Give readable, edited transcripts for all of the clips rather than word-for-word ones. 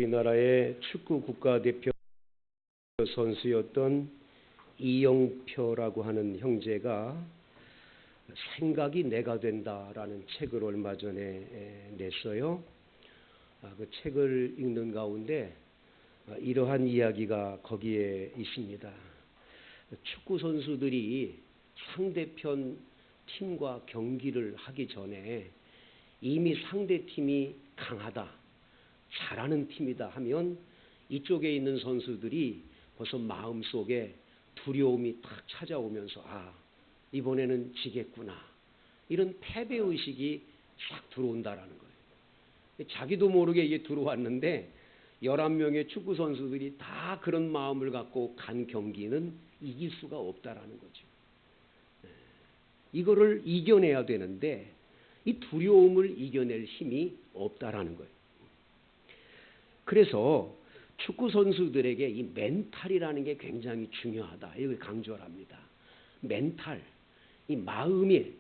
우리나라의 축구 국가대표 선수였던 이영표라고 하는 형제가 생각이 내가 된다라는 책을 얼마 전에 냈어요. 그 책을 읽는 가운데 이러한 이야기가 거기에 있습니다. 축구 선수들이 상대편 팀과 경기를 하기 전에 이미 상대팀이 강하다, 잘하는 팀이다 하면 이쪽에 있는 선수들이 벌써 마음속에 두려움이 탁 찾아오면서 이번에는 지겠구나, 이런 패배의식이 싹 들어온다라는 거예요. 자기도 모르게 이게 들어왔는데 11명의 축구 선수들이 다 그런 마음을 갖고 간 경기는 이길 수가 없다라는 거죠. 이거를 이겨내야 되는데 이 두려움을 이겨낼 힘이 없다라는 거예요. 그래서 축구 선수들에게 이 멘탈이라는 게 굉장히 중요하다, 이걸 강조를 합니다. 멘탈, 이 마음의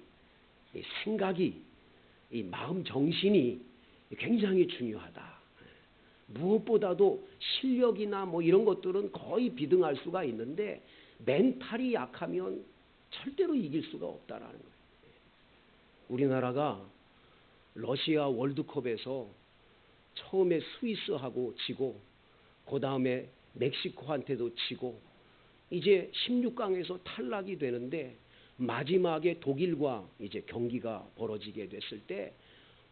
이 생각이, 이 마음 정신이 굉장히 중요하다. 무엇보다도 실력이나 이런 것들은 거의 비등할 수가 있는데 멘탈이 약하면 절대로 이길 수가 없다라는 거예요. 우리나라가 러시아 월드컵에서 처음에 스위스하고 지고 그 다음에 멕시코한테도 지고 이제 16강에서 탈락이 되는데 마지막에 독일과 이제 경기가 벌어지게 됐을 때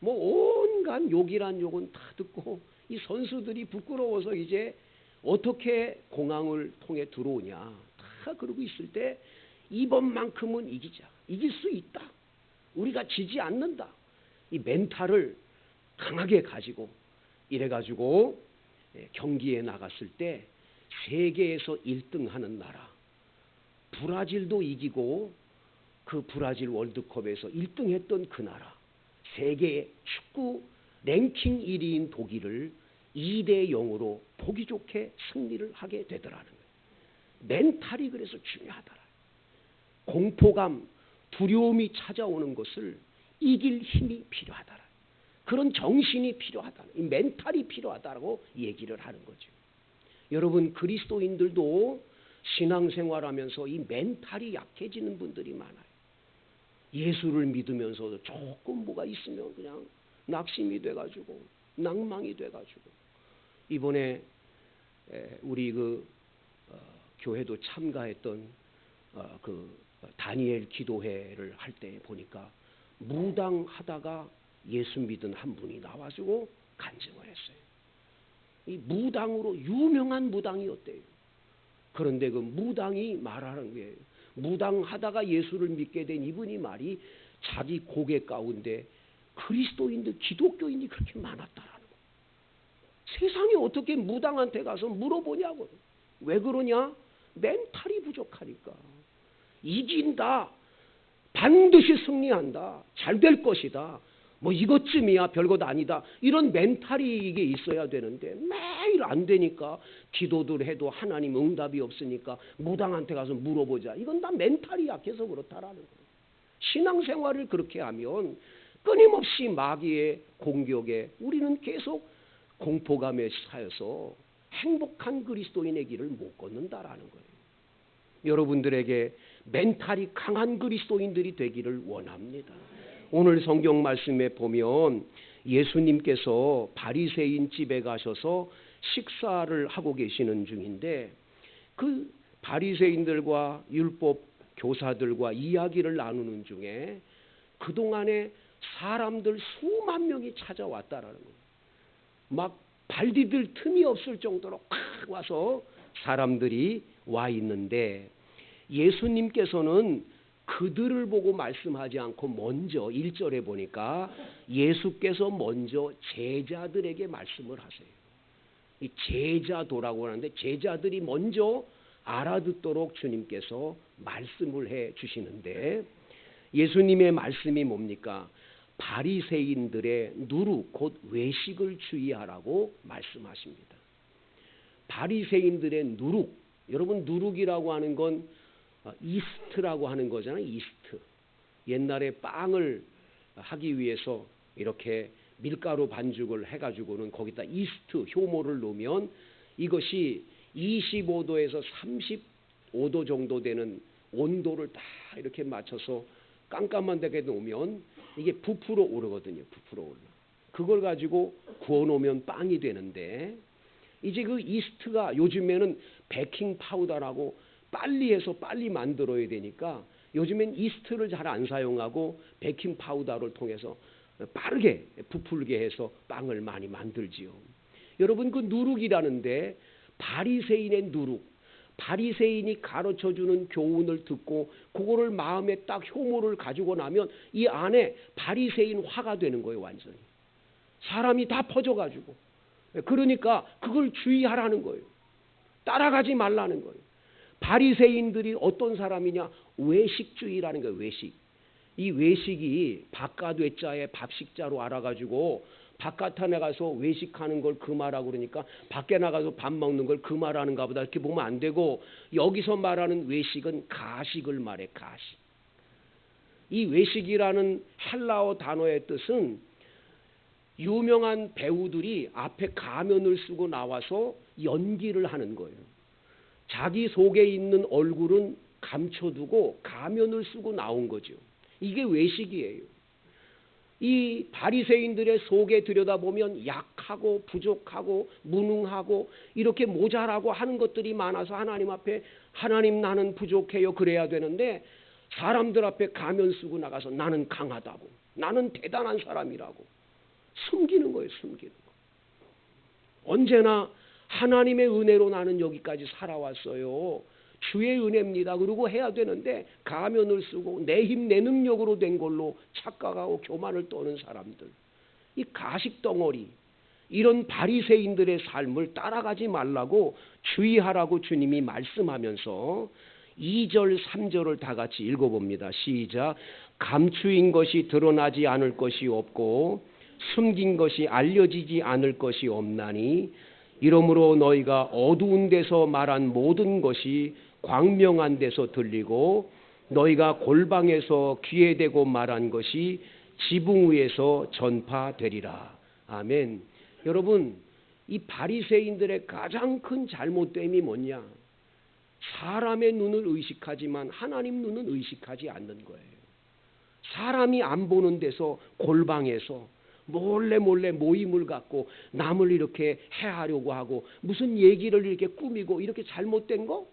온갖 욕이란 욕은 다 듣고 이 선수들이 부끄러워서 이제 어떻게 공항을 통해 들어오냐 다 그러고 있을 때 이번만큼은 이기자, 이길 수 있다, 우리가 지지 않는다, 이 멘탈을 강하게 가지고 이래가지고 경기에 나갔을 때 세계에서 1등하는 나라 브라질도 이기고 그 브라질 월드컵에서 1등했던 그 나라, 세계 축구 랭킹 1위인 독일을 2대0으로 보기 좋게 승리를 하게 되더라는 거예요. 멘탈이 그래서 중요하더라. 공포감, 두려움이 찾아오는 것을 이길 힘이 필요하더라. 그런 정신이 필요하다, 이 멘탈이 필요하다고 얘기를 하는 거죠. 여러분, 그리스도인들도 신앙생활하면서 이 멘탈이 약해지는 분들이 많아요. 예수를 믿으면서도 조금 뭐가 있으면 그냥 낙심이 돼가지고 낭망이 돼가지고 이번에 우리 교회도 참가했던 그 다니엘 기도회를 할 때 보니까 무당하다가 예수 믿은 한 분이 나와가지고 간증을 했어요. 이 무당으로 유명한 무당이었대요. 그런데 그 무당이 말하는 게, 무당하다가 예수를 믿게 된 이분이 말이 자기 고객 가운데 그리스도인들, 기독교인이 그렇게 많았다라는 거예요. 세상에 어떻게 무당한테 가서 물어보냐고. 왜 그러냐? 멘탈이 부족하니까. 이긴다, 반드시 승리한다, 잘 될 것이다, 이것쯤이야, 별것 아니다, 이런 멘탈이 이게 있어야 되는데 매일 안 되니까 기도들 해도 하나님 응답이 없으니까 무당한테 가서 물어보자, 이건 다 멘탈이 약해서 그렇다라는 거예요. 신앙생활을 그렇게 하면 끊임없이 마귀의 공격에 우리는 계속 공포감에 차여서 행복한 그리스도인의 길을 못 걷는다라는 거예요. 여러분들에게 멘탈이 강한 그리스도인들이 되기를 원합니다. 오늘 성경 말씀에 보면 예수님께서 바리새인 집에 가셔서 식사를 하고 계시는 중인데 그 바리새인들과 율법 교사들과 이야기를 나누는 중에 그동안에 사람들 수만 명이 찾아왔다라는 거예요. 막 발 디딜 틈이 없을 정도로 팍 와서 사람들이 와 있는데 예수님께서는 그들을 보고 말씀하지 않고 먼저 1절에 보니까 예수께서 먼저 제자들에게 말씀을 하세요. 이 제자도라고 하는데 제자들이 먼저 알아듣도록 주님께서 말씀을 해 주시는데 예수님의 말씀이 뭡니까? 바리새인들의 누룩, 곧 외식을 주의하라고 말씀하십니다. 바리새인들의 누룩, 여러분 누룩이라고 하는 건 이스트라고 하는 거잖아요. 이스트. 옛날에 빵을 하기 위해서 이렇게 밀가루 반죽을 해가지고는 거기다 이스트 효모를 넣으면 이것이 25도에서 35도 정도 되는 온도를 다 이렇게 맞춰서 깜깜한 데게 놓으면 이게 부풀어 오르거든요. 부풀어 올라. 그걸 가지고 구워 놓으면 빵이 되는데, 이제 그 이스트가 요즘에는 베이킹 파우더라고 빨리 해서 빨리 만들어야 되니까 요즘엔 이스트를 잘 안 사용하고 베이킹 파우더를 통해서 빠르게 부풀게 해서 빵을 많이 만들지요. 여러분, 그 누룩이라는데 바리새인의 누룩, 바리새인이 가르쳐주는 교훈을 듣고 그거를 마음에 딱 효모를 가지고 나면 이 안에 바리새인 화가 되는 거예요. 완전히 사람이 다 퍼져가지고. 그러니까 그걸 주의하라는 거예요. 따라가지 말라는 거예요. 바리새인들이 어떤 사람이냐? 외식주의라는 거예요. 외식. 이 외식이 바깥 외자에 밥식자로 알아가지고 바깥에 나가서 외식하는 걸 금하라고 그러니까 밖에 나가서 밥 먹는 걸 금하라는가 보다 이렇게 보면 안 되고, 여기서 말하는 외식은 가식을 말해. 가식. 이 외식이라는 헬라어 단어의 뜻은 유명한 배우들이 앞에 가면을 쓰고 나와서 연기를 하는 거예요. 자기 속에 있는 얼굴은 감춰두고 가면을 쓰고 나온 거죠. 이게 외식이에요. 이 바리새인들의 속에 들여다보면 약하고 부족하고 무능하고 이렇게 모자라고 하는 것들이 많아서 하나님 앞에 하나님 나는 부족해요 그래야 되는데, 사람들 앞에 가면 쓰고 나가서 나는 강하다고, 나는 대단한 사람이라고 숨기는 거예요. 숨기는 거. 언제나 하나님의 은혜로 나는 여기까지 살아왔어요. 주의 은혜입니다. 그러고 해야 되는데 가면을 쓰고 내 힘, 내 능력으로 된 걸로 착각하고 교만을 떠는 사람들, 이 가식덩어리, 이런 바리새인들의 삶을 따라가지 말라고 주의하라고 주님이 말씀하면서 2절, 3절을 다 같이 읽어봅니다. 시작. 감추인 것이 드러나지 않을 것이 없고 숨긴 것이 알려지지 않을 것이 없나니, 이러므로 너희가 어두운 데서 말한 모든 것이 광명한 데서 들리고 너희가 골방에서 귀에 대고 말한 것이 지붕 위에서 전파되리라. 아멘. 여러분, 이 바리새인들의 가장 큰 잘못됨이 뭐냐? 사람의 눈을 의식하지만 하나님 눈은 의식하지 않는 거예요. 사람이 안 보는 데서 골방에서 몰래 모임을 갖고 남을 이렇게 해하려고 하고 무슨 얘기를 이렇게 꾸미고 이렇게 잘못된 거?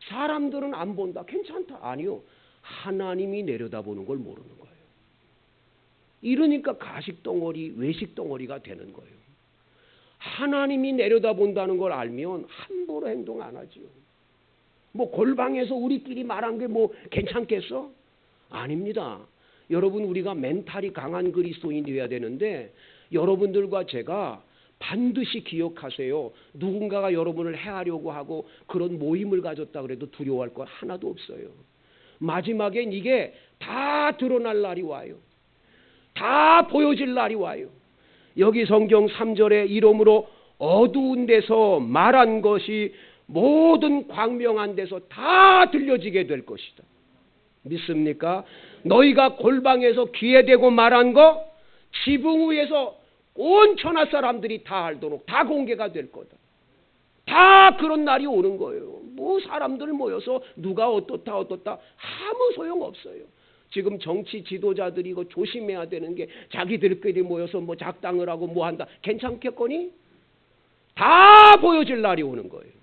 사람들은 안 본다. 괜찮다. 아니요. 하나님이 내려다보는 걸 모르는 거예요. 이러니까 가식덩어리, 외식덩어리가 되는 거예요. 하나님이 내려다본다는 걸 알면 함부로 행동 안 하지요. 뭐 골방에서 우리끼리 말한 게 뭐 괜찮겠어? 아닙니다. 여러분, 우리가 멘탈이 강한 그리스도인이 되어야 되는데, 여러분들과 제가 반드시 기억하세요. 누군가가 여러분을 해하려고 하고 그런 모임을 가졌다 그래도 두려워할 것 하나도 없어요. 마지막엔 이게 다 드러날 날이 와요. 다 보여질 날이 와요. 여기 성경 3절에 이러므로 어두운 데서 말한 것이 모든 광명한 데서 다 들려지게 될 것이다. 믿습니까? 너희가 골방에서 귀에 대고 말한 거 지붕 위에서 온 천하 사람들이 다 알도록 다 공개가 될 거다. 다 그런 날이 오는 거예요. 뭐 사람들 모여서 누가 어떻다 아무 소용없어요. 지금 정치 지도자들이 이거 조심해야 되는 게 자기들끼리 모여서 뭐 작당을 하고 뭐 한다. 괜찮겠거니? 다 보여질 날이 오는 거예요.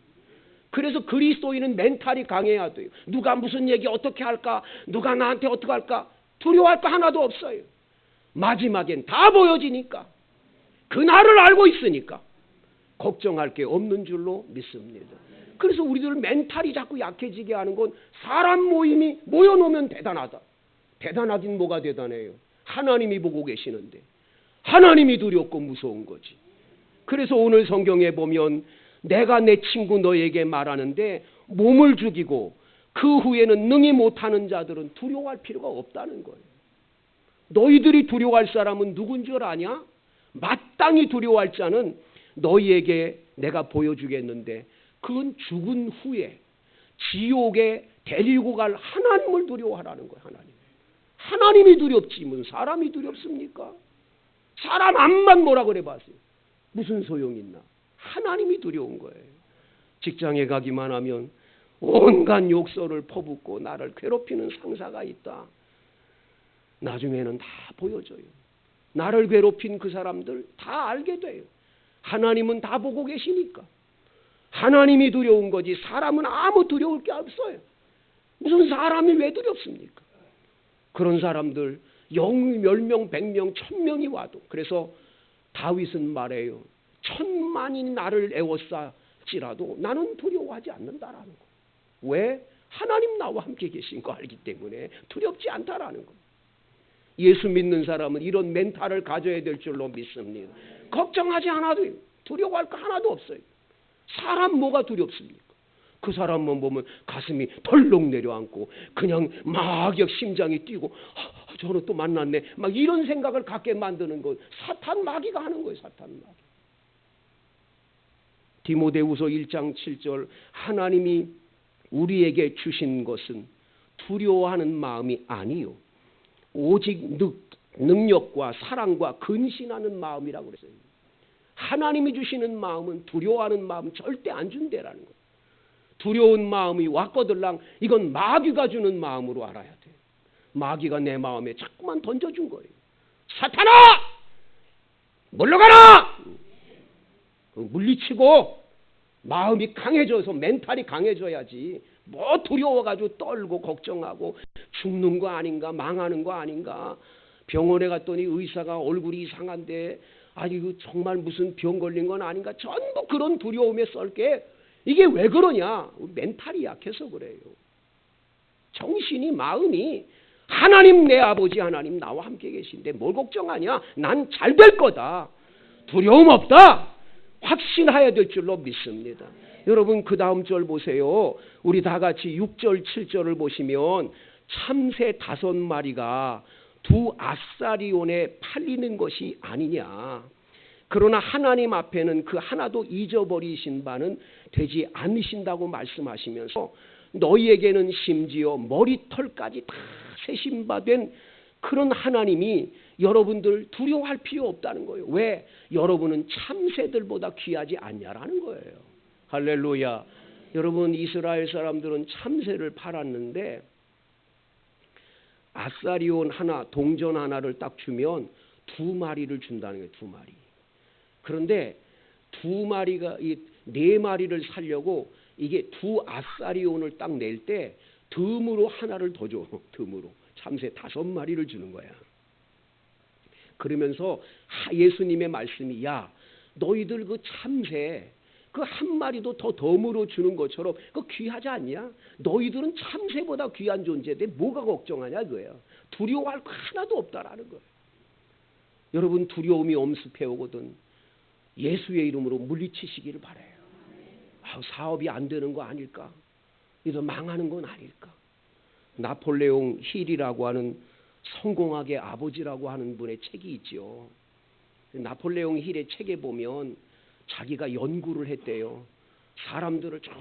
그래서 그리스도인은 멘탈이 강해야 돼요. 누가 무슨 얘기 어떻게 할까? 누가 나한테 어떻게 할까? 두려워할 거 하나도 없어요. 마지막엔 다 보여지니까. 그날을 알고 있으니까 걱정할 게 없는 줄로 믿습니다. 그래서 우리들 멘탈이 자꾸 약해지게 하는 건 사람 모임이 모여놓으면 대단하다. 대단하긴 뭐가 대단해요. 하나님이 보고 계시는데. 하나님이 두렵고 무서운 거지. 그래서 오늘 성경에 보면 내가 내 친구 너에게 말하는데 몸을 죽이고 그 후에는 능히 못하는 자들은 두려워할 필요가 없다는 거예요. 너희들이 두려워할 사람은 누군 줄 아냐? 마땅히 두려워할 자는 너희에게 내가 보여주겠는데 그건 죽은 후에 지옥에 데리고 갈 하나님을 두려워하라는 거예요. 하나님이 두렵지 무슨 사람이 두렵습니까? 사람 암만 뭐라 그래 봤어요. 무슨 소용이 있나? 하나님이 두려운 거예요. 직장에 가기만 하면 온갖 욕설을 퍼붓고 나를 괴롭히는 상사가 있다. 나중에는 다 보여줘요. 나를 괴롭힌 그 사람들 다 알게 돼요. 하나님은 다 보고 계시니까. 하나님이 두려운 거지 사람은 아무 두려울 게 없어요. 무슨 사람이 왜 두렵습니까? 그런 사람들 10명, 100명, 1000명이 와도, 그래서 다윗은 말해요. 1000만이 나를 에워싸지라도 나는 두려워하지 않는다라는 거. 왜? 하나님 나와 함께 계신 거 알기 때문에 두렵지 않다라는 거. 예수 믿는 사람은 이런 멘탈을 가져야 될 줄로 믿습니다. 걱정하지 않아도 돼요. 두려워할 거 하나도 없어요. 사람 뭐가 두렵습니까? 그 사람만 보면 가슴이 덜렁 내려앉고 그냥 막 심장이 뛰고 저는 또 만났네 막 이런 생각을 갖게 만드는 것, 사탄 마귀가 하는 거예요. 사탄 마귀. 디모데후서 1장 7절 하나님이 우리에게 주신 것은 두려워하는 마음이 아니요 오직 능력과 사랑과 근신하는 마음이라고 그랬어요. 하나님이 주시는 마음은 두려워하는 마음 절대 안 준대라는 거예요. 두려운 마음이 왔거들랑 이건 마귀가 주는 마음으로 알아야 돼요. 마귀가 내 마음에 자꾸만 던져준 거예요. 사탄아! 물러가라! 물리치고 마음이 강해져서 멘탈이 강해져야지 뭐 두려워가지고 떨고 걱정하고 죽는 거 아닌가 망하는 거 아닌가 병원에 갔더니 의사가 얼굴이 이상한데 이거 정말 무슨 병 걸린 건 아닌가 전부 그런 두려움에 썰게 이게 왜 그러냐? 멘탈이 약해서 그래요. 정신이 마음이 하나님 내 아버지 하나님 나와 함께 계신데 뭘 걱정하냐? 난 잘 될 거다. 두려움 없다. 확신해야 될 줄로 믿습니다. 여러분 그 다음 절 보세요. 우리 다 같이 6절 7절을 보시면 참새 5마리가 두 아사리온에 팔리는 것이 아니냐. 그러나 하나님 앞에는 그 하나도 잊어버리신 바는 되지 않으신다고 말씀하시면서 너희에게는 심지어 머리털까지 다 세신 바 된 그런 하나님이 여러분들 두려워할 필요 없다는 거예요. 왜? 여러분은 참새들보다 귀하지 않냐라는 거예요. 할렐루야. 여러분 이스라엘 사람들은 참새를 팔았는데 아사리온 하나, 동전 하나를 딱 주면 2마리를 준다는 거예요. 2마리. 그런데 2마리가 4마리를 살려고 이게 2아사리온을 딱 낼 때 덤으로 하나를 더 줘. 덤으로. 참새 5마리를 주는 거야. 그러면서 예수님의 말씀이 야 너희들 그 참새 그 한 마리도 더 덤으로 주는 것처럼 그 귀하지 않냐? 너희들은 참새보다 귀한 존재인데 뭐가 걱정하냐 그거예요. 두려워할 거 하나도 없다라는 거예요. 여러분 두려움이 엄습해 오거든 예수의 이름으로 물리치시기를 바라요. 사업이 안 되는 거 아닐까? 이거 망하는 건 아닐까? 나폴레옹 힐이라고 하는 성공학의 아버지라고 하는 분의 책이 있죠. 나폴레옹 힐의 책에 보면 자기가 연구를 했대요. 사람들을 쭉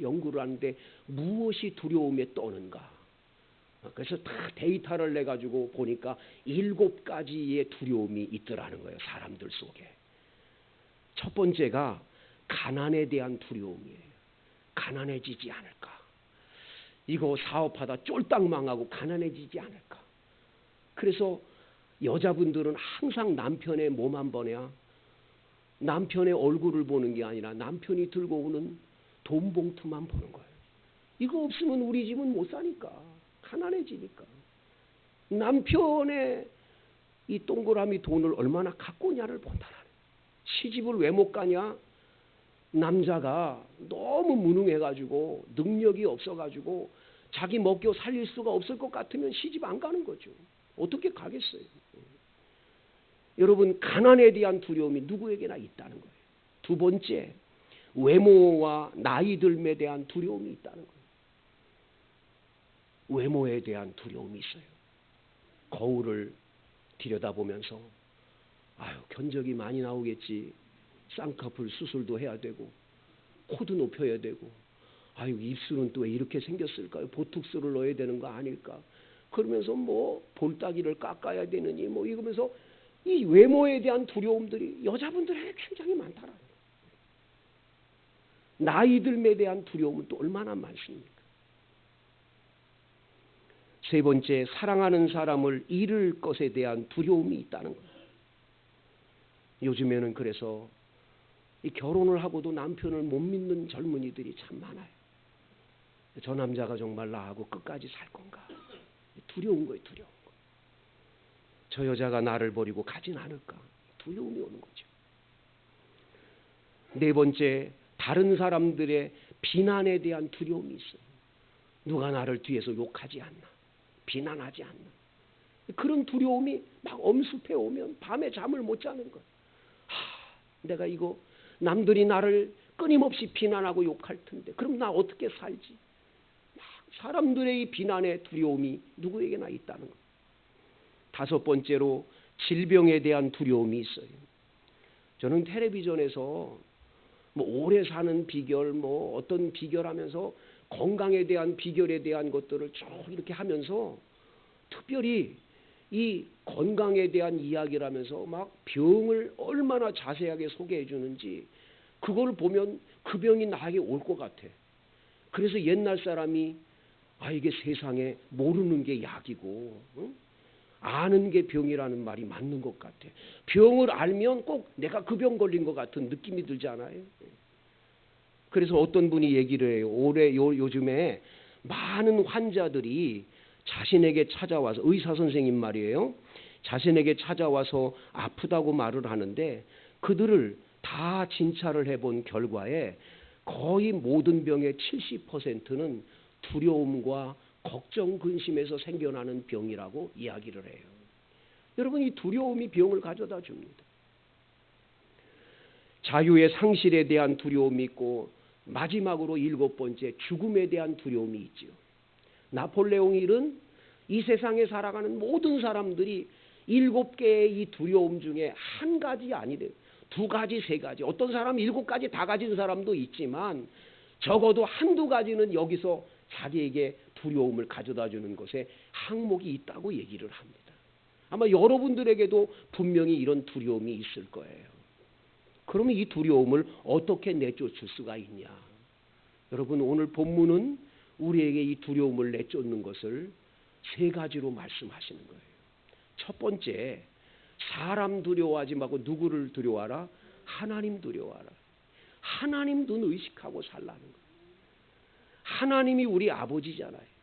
연구를 하는데 무엇이 두려움에 떠는가. 그래서 다 데이터를 내가지고 보니까 7가지의 두려움이 있더라는 거예요. 사람들 속에. 첫 번째가 가난에 대한 두려움이에요. 가난해지지 않을까. 이거 사업하다 쫄딱 망하고 가난해지지 않을까. 그래서 여자분들은 항상 남편의 몸 한 번에야 남편의 얼굴을 보는 게 아니라 남편이 들고 오는 돈 봉투만 보는 거예요. 이거 없으면 우리 집은 못 사니까. 가난해지니까. 남편의 이 동그라미 돈을 얼마나 갖고 오냐를 본다라는. 시집을 왜 못 가냐? 남자가 너무 무능해가지고 능력이 없어가지고 자기 먹여 살릴 수가 없을 것 같으면 시집 안 가는 거죠. 어떻게 가겠어요? 여러분 가난에 대한 두려움이 누구에게나 있다는 거예요. 두 번째, 외모와 나이 들음에 대한 두려움이 있다는 거예요. 외모에 대한 두려움이 있어요. 거울을 들여다보면서 견적이 많이 나오겠지. 쌍꺼풀 수술도 해야 되고 코도 높여야 되고 입술은 또 왜 이렇게 생겼을까요? 보톡스를 넣어야 되는 거 아닐까? 그러면서 뭐 볼따기를 깎아야 되느니 뭐 이러면서 이 외모에 대한 두려움들이 여자분들에게 굉장히 많다라는 거예요. 나이 들에 대한 두려움은 또 얼마나 많습니까? 세 번째, 사랑하는 사람을 잃을 것에 대한 두려움이 있다는 거예요. 요즘에는 그래서 이 결혼을 하고도 남편을 못 믿는 젊은이들이 참 많아요. 저 남자가 정말 나하고 끝까지 살 건가? 두려운 거예요, 두려운 거. 저 여자가 나를 버리고 가진 않을까? 두려움이 오는 거죠. 네 번째, 다른 사람들의 비난에 대한 두려움이 있어요. 누가 나를 뒤에서 욕하지 않나? 비난하지 않나? 그런 두려움이 막 엄습해 오면 밤에 잠을 못 자는 거예요. 내가 이거 남들이 나를 끊임없이 비난하고 욕할 텐데 그럼 나 어떻게 살지? 막 사람들의 이 비난의 두려움이 누구에게나 있다는 거예요. 다섯 번째로 질병에 대한 두려움이 있어요. 저는 텔레비전에서 뭐 오래 사는 비결, 뭐 어떤 비결 하면서 건강에 대한 비결에 대한 것들을 쭉 이렇게 하면서 특별히 이 건강에 대한 이야기를 하면서 막 병을 얼마나 자세하게 소개해 주는지 그걸 보면 그 병이 나에게 올 것 같아. 그래서 옛날 사람이 이게 세상에 모르는 게 약이고 아는 게 병이라는 말이 맞는 것 같아. 병을 알면 꼭 내가 그 병 걸린 것 같은 느낌이 들지 않아요? 그래서 어떤 분이 얘기를 해요. 요즘에 많은 환자들이 자신에게 찾아와서, 의사 선생님 말이에요. 자신에게 찾아와서 아프다고 말을 하는데 그들을 다 진찰을 해본 결과에 거의 모든 병의 70%는 두려움과 걱정, 근심에서 생겨나는 병이라고 이야기를 해요. 여러분, 이 두려움이 병을 가져다 줍니다. 자유의 상실에 대한 두려움이 있고 마지막으로 일곱 번째, 죽음에 대한 두려움이 있지요. 나폴레옹 힐은 이 세상에 살아가는 모든 사람들이 일곱 개의 이 두려움 중에 한 가지 아니래요. 두 가지, 세 가지. 어떤 사람은 일곱 가지 다 가진 사람도 있지만 적어도 한두 가지는 여기서 자기에게 두려움을 가져다 주는 것에 항목이 있다고 얘기를 합니다. 아마 여러분들에게도 분명히 이런 두려움이 있을 거예요. 그러면 이 두려움을 어떻게 내쫓을 수가 있냐? 여러분, 오늘 본문은 우리에게 이 두려움을 내쫓는 것을 세 가지로 말씀하시는 거예요. 첫 번째, 사람 두려워하지 말고 누구를 두려워하라? 하나님 두려워하라. 하나님 눈 의식하고 살라는 거예요. 하나님이 우리 아버지잖아요.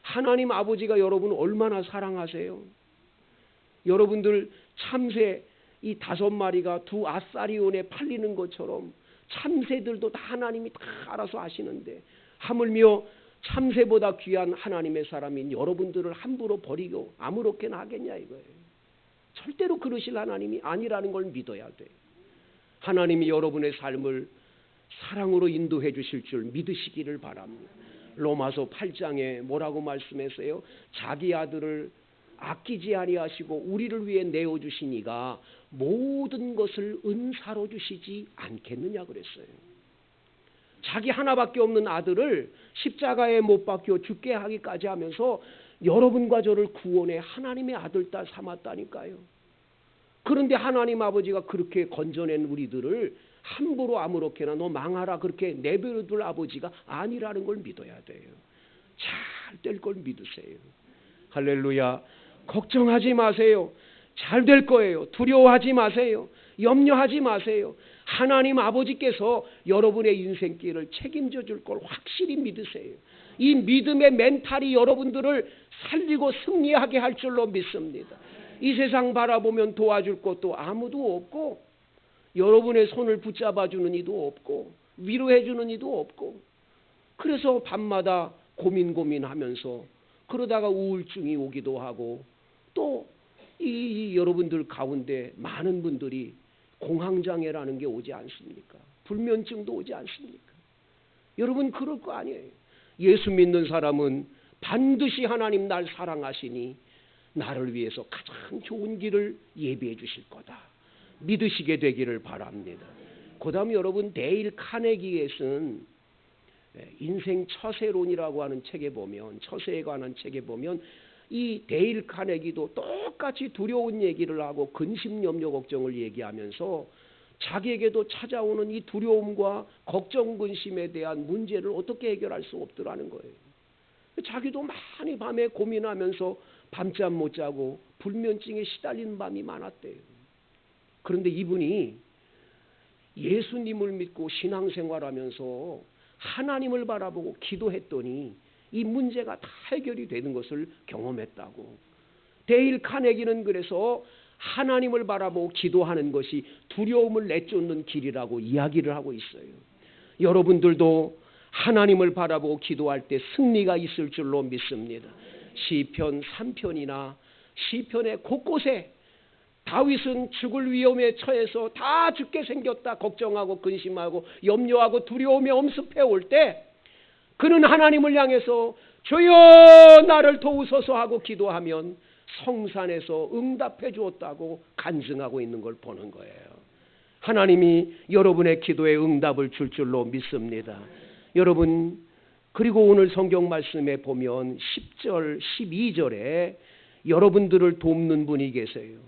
하나님 아버지가 여러분을 얼마나 사랑하세요? 여러분들 참새 이 5마리가 두 아사리온에 팔리는 것처럼 참새들도 다 하나님이 다 알아서 아시는데 하물며 참새보다 귀한 하나님의 사람인 여러분들을 함부로 버리고 아무렇게나 하겠냐 이거예요. 절대로 그러실 하나님이 아니라는 걸 믿어야 돼요. 하나님이 여러분의 삶을 사랑으로 인도해 주실 줄 믿으시기를 바랍니다. 로마서 8장에 뭐라고 말씀했어요? 자기 아들을 아끼지 아니하시고 우리를 위해 내어주시니가 모든 것을 은사로 주시지 않겠느냐 그랬어요. 자기 하나밖에 없는 아들을 십자가에 못 박혀 죽게 하기까지 하면서 여러분과 저를 구원해 하나님의 아들 딸 삼았다니까요. 그런데 하나님 아버지가 그렇게 건져낸 우리들을 함부로 아무렇게나 너 망하라 그렇게 내버려둘 아버지가 아니라는 걸 믿어야 돼요. 잘 될 걸 믿으세요. 할렐루야. 걱정하지 마세요. 잘 될 거예요. 두려워하지 마세요. 염려하지 마세요. 하나님 아버지께서 여러분의 인생길을 책임져 줄 걸 확실히 믿으세요. 이 믿음의 멘탈이 여러분들을 살리고 승리하게 할 줄로 믿습니다. 이 세상 바라보면 도와줄 것도 아무도 없고 여러분의 손을 붙잡아 주는 이도 없고 위로해 주는 이도 없고 그래서 밤마다 고민하면서 그러다가 우울증이 오기도 하고 또 이 여러분들 가운데 많은 분들이 공황장애라는 게 오지 않습니까? 불면증도 오지 않습니까? 여러분 그럴 거 아니에요. 예수 믿는 사람은 반드시 하나님 날 사랑하시니 나를 위해서 가장 좋은 길을 예비해 주실 거다. 믿으시게 되기를 바랍니다. 그 다음 여러분 데일 카네기에 쓴 인생 처세론이라고 하는 책에 보면 처세에 관한 책에 보면 이 데일 카네기도 똑같이 두려운 얘기를 하고 근심, 염려, 걱정을 얘기하면서 자기에게도 찾아오는 이 두려움과 걱정, 근심에 대한 문제를 어떻게 해결할 수 없더라는 거예요. 자기도 많이 밤에 고민하면서 밤잠 못 자고 불면증에 시달린 밤이 많았대요. 그런데 이분이 예수님을 믿고 신앙생활하면서 하나님을 바라보고 기도했더니 이 문제가 다 해결이 되는 것을 경험했다고. 데일 카네기는 그래서 하나님을 바라보고 기도하는 것이 두려움을 내쫓는 길이라고 이야기를 하고 있어요. 여러분들도 하나님을 바라보고 기도할 때 승리가 있을 줄로 믿습니다. 시편 3편이나 시편의 곳곳에 다윗은 죽을 위험에 처해서 다 죽게 생겼다 걱정하고 근심하고 염려하고 두려움에 엄습해 올 때 그는 하나님을 향해서 주여 나를 도우소서 하고 기도하면 성산에서 응답해 주었다고 간증하고 있는 걸 보는 거예요. 하나님이 여러분의 기도에 응답을 줄 줄로 믿습니다. 여러분, 그리고 오늘 성경 말씀에 보면 10절, 12절에 여러분들을 돕는 분이 계세요.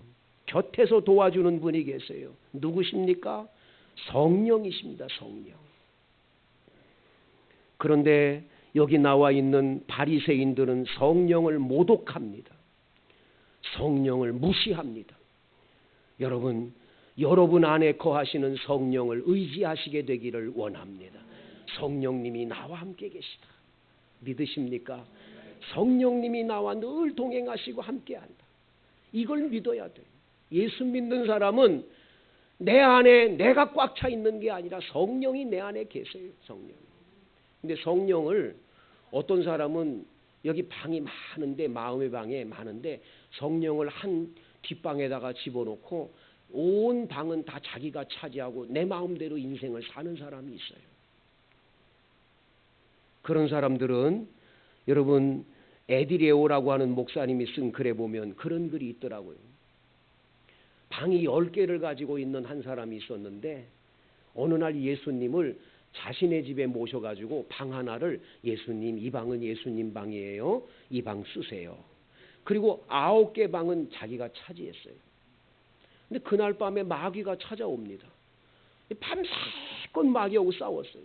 곁에서 도와주는 분이 계세요. 누구십니까? 성령이십니다. 성령. 그런데 여기 나와 있는 바리새인들은 성령을 모독합니다. 성령을 무시합니다. 여러분 안에 거하시는 성령을 의지하시게 되기를 원합니다. 성령님이 나와 함께 계시다. 믿으십니까? 성령님이 나와 늘 동행하시고 함께한다. 이걸 믿어야 돼요. 예수 믿는 사람은 내 안에 내가 꽉 차 있는 게 아니라 성령이 내 안에 계세요. 성령. 근데 성령을 어떤 사람은 여기 방이 많은데 마음의 방에 많은데 성령을 한 뒷방에다가 집어넣고 온 방은 다 자기가 차지하고 내 마음대로 인생을 사는 사람이 있어요. 그런 사람들은 여러분 에디레오라고 하는 목사님이 쓴 글에 보면 그런 글이 있더라고요. 방이 10개를 가지고 있는 한 사람이 있었는데 어느 날 예수님을 자신의 집에 모셔가지고 방 하나를 예수님 이 방은 예수님 방이에요. 이 방 쓰세요. 그리고 9개 방은 자기가 차지했어요. 근데 그날 밤에 마귀가 찾아옵니다. 밤새껏 마귀하고 싸웠어요.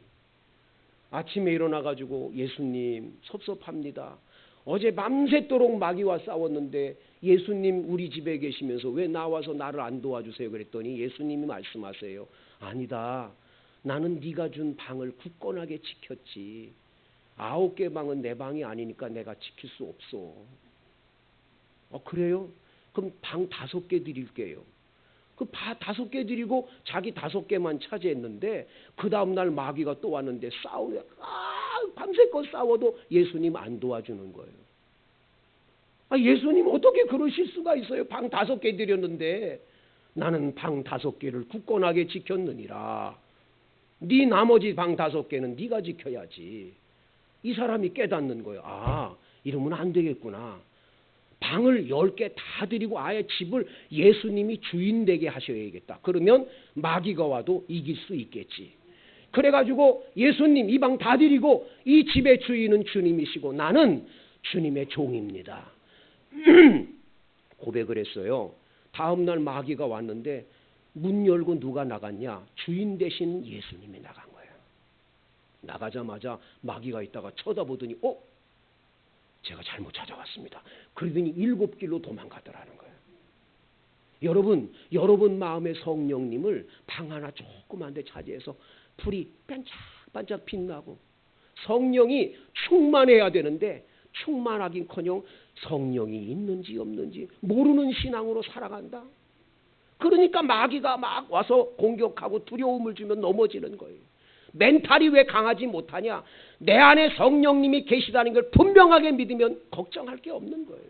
아침에 일어나가지고 예수님 섭섭합니다. 어제 밤새도록 마귀와 싸웠는데 예수님 우리 집에 계시면서 왜 나와서 나를 안 도와주세요? 그랬더니 예수님이 말씀하세요. 아니다. 나는 네가 준 방을 굳건하게 지켰지. 9개 방은 내 방이 아니니까 내가 지킬 수 없어. 그래요? 그럼 방 5개 드릴게요. 그 5개 드리고 자기 5개만 차지했는데 그 다음날 마귀가 또 왔는데 싸우네. 밤새껏 싸워도 예수님 안 도와주는 거예요. 예수님 어떻게 그러실 수가 있어요? 방 5개 드렸는데 나는 방 5개를 굳건하게 지켰느니라. 네 나머지 방 5개는 네가 지켜야지. 이 사람이 깨닫는 거예요. 이러면 안 되겠구나. 방을 10개 다 드리고 아예 집을 예수님이 주인 되게 하셔야겠다. 그러면 마귀가 와도 이길 수 있겠지. 그래가지고 예수님 이 방 다 드리고 이 집의 주인은 주님이시고 나는 주님의 종입니다. 고백을 했어요. 다음날 마귀가 왔는데 문 열고 누가 나갔냐? 주인 대신 예수님이 나간 거예요. 나가자마자 마귀가 있다가 쳐다보더니 제가 잘못 찾아왔습니다. 그러더니 7길로 도망가더라는 거예요. 여러분 마음의 성령님을 방 하나 조그만 데 차지해서 불이 반짝반짝 빛나고 성령이 충만해야 되는데 충만하긴커녕 성령이 있는지 없는지 모르는 신앙으로 살아간다. 그러니까 마귀가 막 와서 공격하고 두려움을 주면 넘어지는 거예요. 멘탈이 왜 강하지 못하냐? 내 안에 성령님이 계시다는 걸 분명하게 믿으면 걱정할 게 없는 거예요.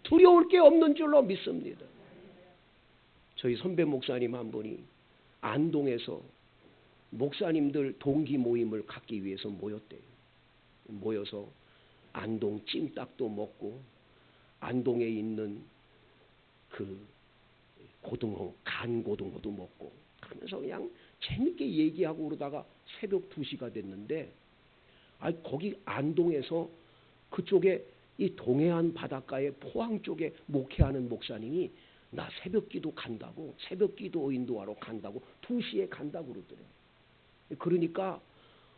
두려울 게 없는 줄로 믿습니다. 저희 선배 목사님 한 분이 안동에서 목사님들 동기 모임을 갖기 위해서 모였대요. 모여서 안동 찜닭도 먹고 안동에 있는 그 고등어, 간 고등어도 먹고 하면서 그냥 재밌게 얘기하고 그러다가 새벽 2시가 됐는데 거기 안동에서 그쪽에 이 동해안 바닷가의 포항 쪽에 목회하는 목사님이 나 새벽기도 간다고, 새벽기도 인도하러 간다고 2시에 간다고 그러더래. 그러니까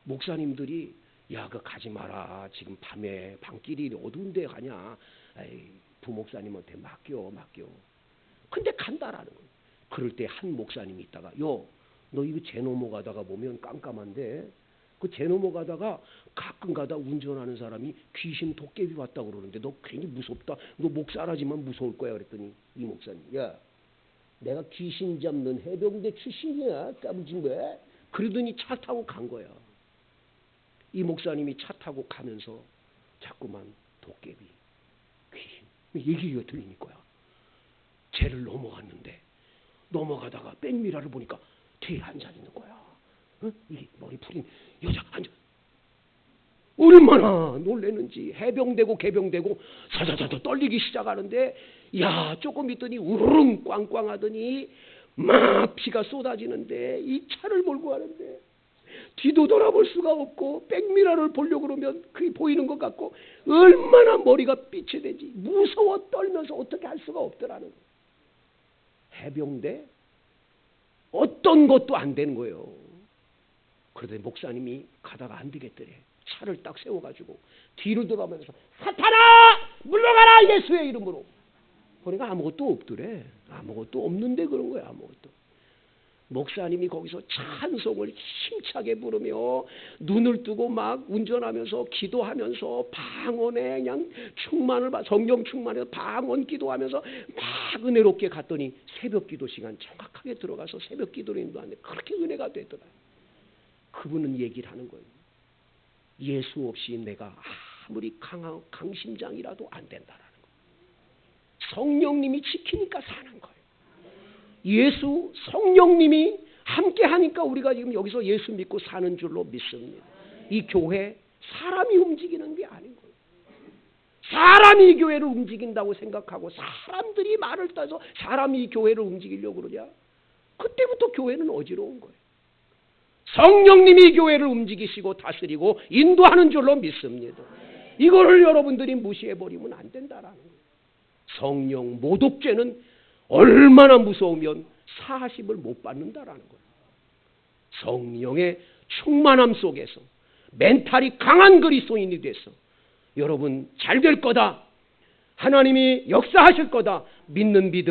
목사님들이 야, 그 가지 마라. 지금 밤에 밤길이 어두운데 가냐. 에이, 부목사님한테 맡겨. 근데 간다라는 거예요. 그럴 때 한 목사님이 있다가 너 이거 제 넘어가다가 보면 깜깜한데 그 제 넘어가다가 가끔 가다 운전하는 사람이 귀신 도깨비 왔다고 그러는데 너 괜히 무섭다. 너 목사라지만 무서울 거야. 그랬더니 이 목사님, 야, 내가 귀신 잡는 해병대 출신이야. 까부진 거야. 그러더니 차 타고 간 거야. 이 목사님이 차 타고 가면서 자꾸만 도깨비, 귀신 얘기가 들리는 거야. 쟤를 넘어갔는데 넘어가다가 백미라를 보니까 뒤에 앉아 있는 거야. 어? 이 머리 풀린 여자 앉아. 얼마나 놀랬는지. 해병되고 개병되고 사자자자 떨리기 시작하는데 야, 조금 있더니 우르릉 꽝꽝하더니 막 피가 쏟아지는데 이 차를 몰고 가는데 뒤도 돌아볼 수가 없고 백미러를 보려고 그러면 그게 보이는 것 같고 얼마나 머리가 삐쳐대지. 무서워 떨면서 어떻게 할 수가 없더라는 거예요. 해병대 어떤 것도 안 되는 거예요. 그러더니 목사님이 가다가 안 되겠더래. 차를 딱 세워가지고 뒤로 돌아보면서 사탄아 물러가라 예수의 이름으로. 그러니까 아무것도 없더래. 아무것도 없는데 그런 거야. 아무것도. 목사님이 거기서 찬송을 힘차게 부르며 눈을 뜨고 막 운전하면서 기도하면서 방언에 그냥 성령 충만해서 방언 기도하면서 막 은혜롭게 갔더니 새벽 기도 시간 정확하게 들어가서 새벽 기도를 인도하는데 그렇게 은혜가 되더라. 그분은 얘기를 하는 거예요. 예수 없이 내가 아무리 강심장이라도 안 된다라는 거예요. 성령님이 지키니까 사는 거예요. 예수 성령님이 함께 하니까 우리가 지금 여기서 예수 믿고 사는 줄로 믿습니다. 이 교회 사람이 움직이는 게 아닌 거예요. 사람이 이 교회를 움직인다고 생각하고 사람들이 말을 따서 사람이 이 교회를 움직이려고 그러냐? 그때부터 교회는 어지러운 거예요. 성령님이 교회를 움직이시고 다스리고 인도하는 줄로 믿습니다. 이거를 여러분들이 무시해버리면 안 된다라는 거예요. 성령 모독죄는 얼마나 무서우면 사십을 못 받는다라는 거예요. 성령의 충만함 속에서 멘탈이 강한 그리스도인이 돼서 여러분 잘 될 거다. 하나님이 역사하실 거다. 믿는 믿음